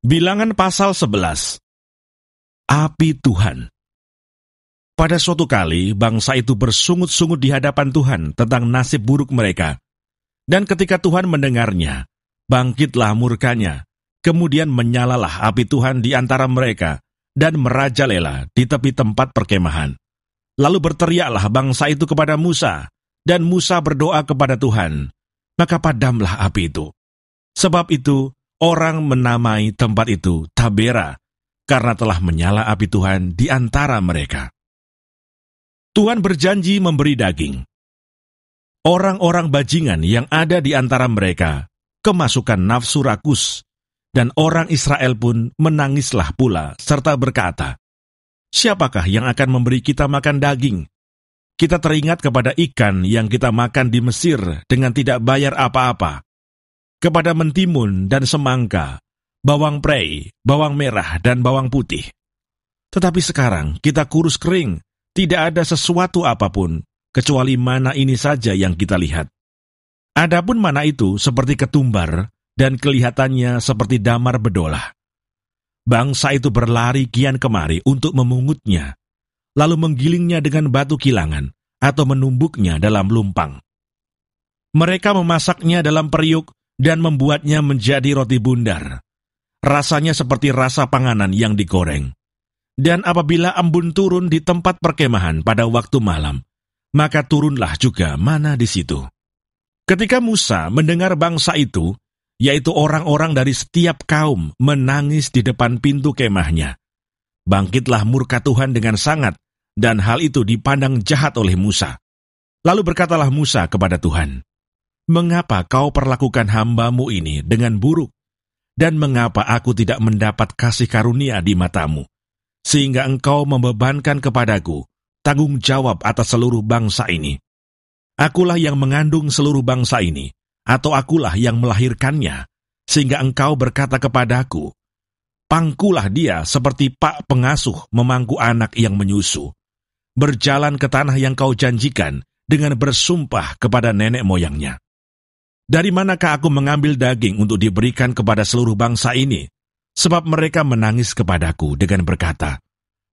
Bilangan pasal 11. Api Tuhan. Pada suatu kali, bangsa itu bersungut-sungut di hadapan Tuhan tentang nasib buruk mereka. Dan ketika Tuhan mendengarnya, bangkitlah murkanya, kemudian menyalalah api Tuhan di antara mereka, dan merajalela di tepi tempat perkemahan. Lalu berteriaklah bangsa itu kepada Musa, dan Musa berdoa kepada Tuhan, maka padamlah api itu. Sebab itu, orang menamai tempat itu Tabera, karena telah menyala api Tuhan di antara mereka. Tuhan berjanji memberi daging. Orang-orang bajingan yang ada di antara mereka kemasukan nafsu rakus, dan orang Israel pun menangislah pula, serta berkata, "Siapakah yang akan memberi kita makan daging? Kita teringat kepada ikan yang kita makan di Mesir dengan tidak bayar apa-apa, kepada mentimun dan semangka, bawang prei, bawang merah, dan bawang putih. Tetapi sekarang kita kurus kering, tidak ada sesuatu apapun, kecuali mana ini saja yang kita lihat. Adapun mana itu seperti ketumbar, dan kelihatannya seperti damar bedolah. Bangsa itu berlari kian kemari untuk memungutnya, lalu menggilingnya dengan batu kilangan, atau menumbuknya dalam lumpang. Mereka memasaknya dalam periuk, dan membuatnya menjadi roti bundar. Rasanya seperti rasa panganan yang digoreng. Dan apabila embun turun di tempat perkemahan pada waktu malam, maka turunlah juga mana di situ. Ketika Musa mendengar bangsa itu, yaitu orang-orang dari setiap kaum, menangis di depan pintu kemahnya, bangkitlah murka Tuhan dengan sangat, dan hal itu dipandang jahat oleh Musa. Lalu berkatalah Musa kepada Tuhan, "Mengapa kau perlakukan hamba-Mu ini dengan buruk? Dan mengapa aku tidak mendapat kasih karunia di mata-Mu, sehingga Engkau membebankan kepadaku tanggung jawab atas seluruh bangsa ini? Akulah yang mengandung seluruh bangsa ini, atau akulah yang melahirkannya, sehingga Engkau berkata kepadaku, pangkulah dia seperti pak pengasuh memangku anak yang menyusu. Berjalan ke tanah yang Kau janjikan dengan bersumpah kepada nenek moyangnya. Dari manakah aku mengambil daging untuk diberikan kepada seluruh bangsa ini? Sebab mereka menangis kepadaku dengan berkata,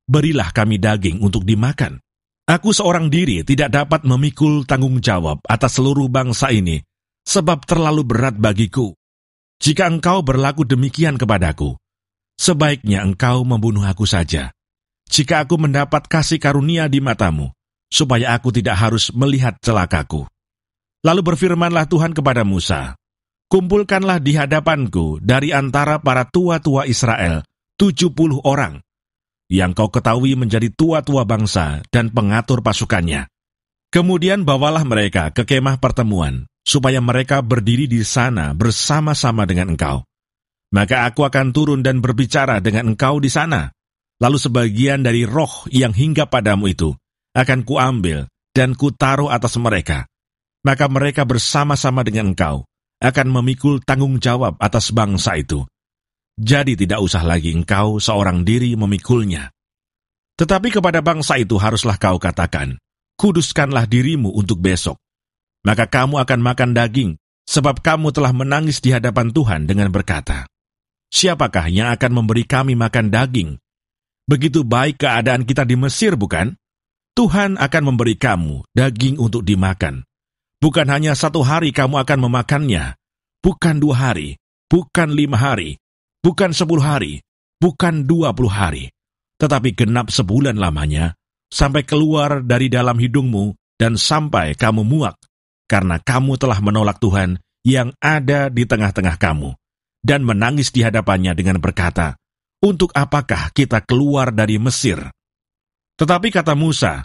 berilah kami daging untuk dimakan. Aku seorang diri tidak dapat memikul tanggung jawab atas seluruh bangsa ini, sebab terlalu berat bagiku. Jika Engkau berlaku demikian kepadaku, sebaiknya Engkau membunuh aku saja. Jika aku mendapat kasih karunia di mata-Mu, supaya aku tidak harus melihat celakaku." Lalu berfirmanlah Tuhan kepada Musa, "Kumpulkanlah di hadapanku dari antara para tua-tua Israel 70 orang, yang kau ketahui menjadi tua-tua bangsa dan pengatur pasukannya. Kemudian bawalah mereka ke kemah pertemuan, supaya mereka berdiri di sana bersama-sama dengan engkau. Maka aku akan turun dan berbicara dengan engkau di sana. Lalu sebagian dari roh yang hinggap padamu itu akan kuambil dan kutaruh atas mereka. Maka mereka bersama-sama dengan engkau akan memikul tanggung jawab atas bangsa itu. Jadi tidak usah lagi engkau seorang diri memikulnya. Tetapi kepada bangsa itu haruslah kau katakan, kuduskanlah dirimu untuk besok. Maka kamu akan makan daging, sebab kamu telah menangis di hadapan Tuhan dengan berkata, siapakah yang akan memberi kami makan daging? Begitu baik keadaan kita di Mesir, bukan? Tuhan akan memberi kamu daging untuk dimakan. Bukan hanya 1 hari kamu akan memakannya, bukan 2 hari, bukan 5 hari, bukan 10 hari, bukan 20 hari, tetapi genap sebulan lamanya, sampai keluar dari dalam hidungmu dan sampai kamu muak, karena kamu telah menolak Tuhan yang ada di tengah-tengah kamu, dan menangis di hadapannya dengan berkata, untuk apakah kita keluar dari Mesir? Tetapi kata Musa,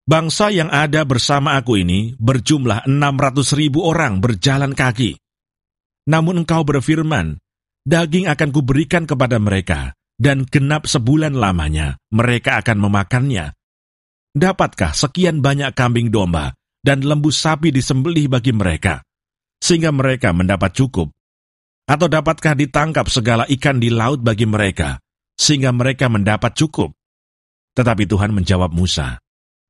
bangsa yang ada bersama aku ini berjumlah 600.000 orang berjalan kaki. Namun engkau berfirman, daging akan kuberikan kepada mereka, dan genap sebulan lamanya mereka akan memakannya. Dapatkah sekian banyak kambing domba dan lembu sapi disembelih bagi mereka, sehingga mereka mendapat cukup? Atau dapatkah ditangkap segala ikan di laut bagi mereka, sehingga mereka mendapat cukup? Tetapi Tuhan menjawab Musa,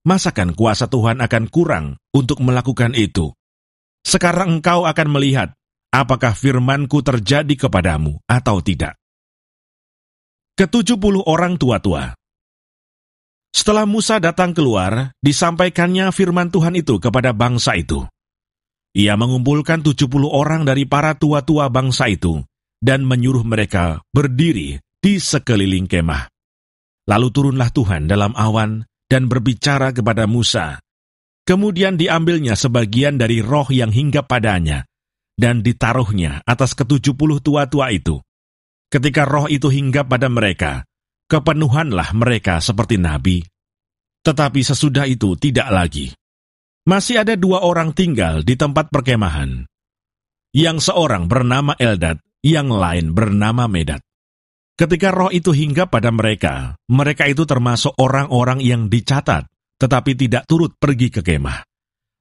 masakan kuasa Tuhan akan kurang untuk melakukan itu? Sekarang engkau akan melihat apakah firman-Ku terjadi kepadamu atau tidak. Ke-70 orang tua-tua. Setelah Musa datang keluar, disampaikannya firman Tuhan itu kepada bangsa itu. Ia mengumpulkan 70 orang dari para tua-tua bangsa itu dan menyuruh mereka berdiri di sekeliling kemah. Lalu turunlah Tuhan dalam awan dan berbicara kepada Musa. Kemudian diambilnya sebagian dari roh yang hinggap padanya dan ditaruhnya atas ke-70 tua-tua itu. Ketika roh itu hinggap pada mereka, kepenuhanlah mereka seperti nabi. Tetapi sesudah itu tidak lagi. Masih ada 2 orang tinggal di tempat perkemahan. Yang seorang bernama Eldad, yang lain bernama Medad. Ketika roh itu hinggap pada mereka, mereka itu termasuk orang-orang yang dicatat, tetapi tidak turut pergi ke kemah.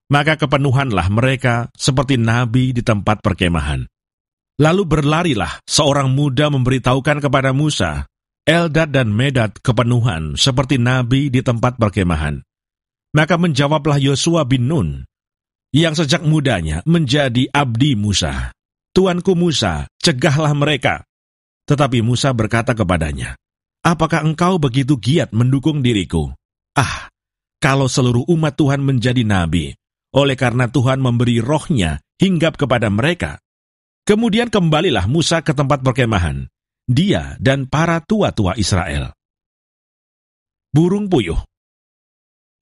Maka kepenuhanlah mereka seperti nabi di tempat perkemahan. Lalu berlarilah seorang muda memberitahukan kepada Musa, Eldad dan Medad kepenuhan seperti nabi di tempat perkemahan. Maka menjawablah Yosua bin Nun, yang sejak mudanya menjadi abdi Musa. Tuanku Musa, cegahlah mereka. Tetapi Musa berkata kepadanya, apakah engkau begitu giat mendukung diriku? Kalau seluruh umat Tuhan menjadi nabi, oleh karena Tuhan memberi rohnya hinggap kepada mereka. Kemudian kembalilah Musa ke tempat perkemahan, dia dan para tua-tua Israel. Burung puyuh.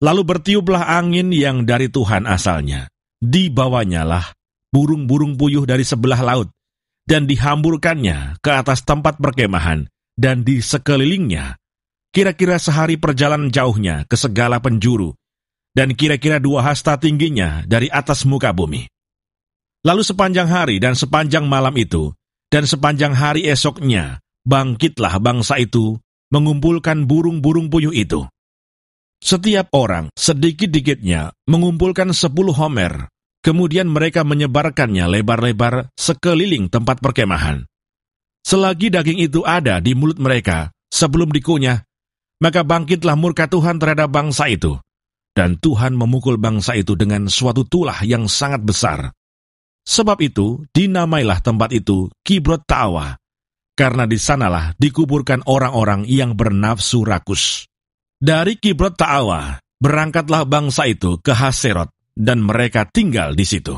Lalu bertiuplah angin yang dari Tuhan asalnya. Dibawanyalah burung-burung puyuh dari sebelah laut, dan dihamburkannya ke atas tempat perkemahan, dan di sekelilingnya, kira-kira sehari perjalanan jauhnya ke segala penjuru, dan kira-kira 2 hasta tingginya dari atas muka bumi. Lalu sepanjang hari dan sepanjang malam itu, dan sepanjang hari esoknya, bangkitlah bangsa itu mengumpulkan burung-burung puyuh itu. Setiap orang sedikit-dikitnya mengumpulkan 10 homer, kemudian mereka menyebarkannya lebar-lebar sekeliling tempat perkemahan. Selagi daging itu ada di mulut mereka sebelum dikunyah, maka bangkitlah murka Tuhan terhadap bangsa itu, dan Tuhan memukul bangsa itu dengan suatu tulah yang sangat besar. Sebab itu, dinamailah tempat itu Kibrot Ta'awa, karena di sanalah dikuburkan orang-orang yang bernafsu rakus. Dari Kibrot Ta'awa, berangkatlah bangsa itu ke Haserot, dan mereka tinggal di situ.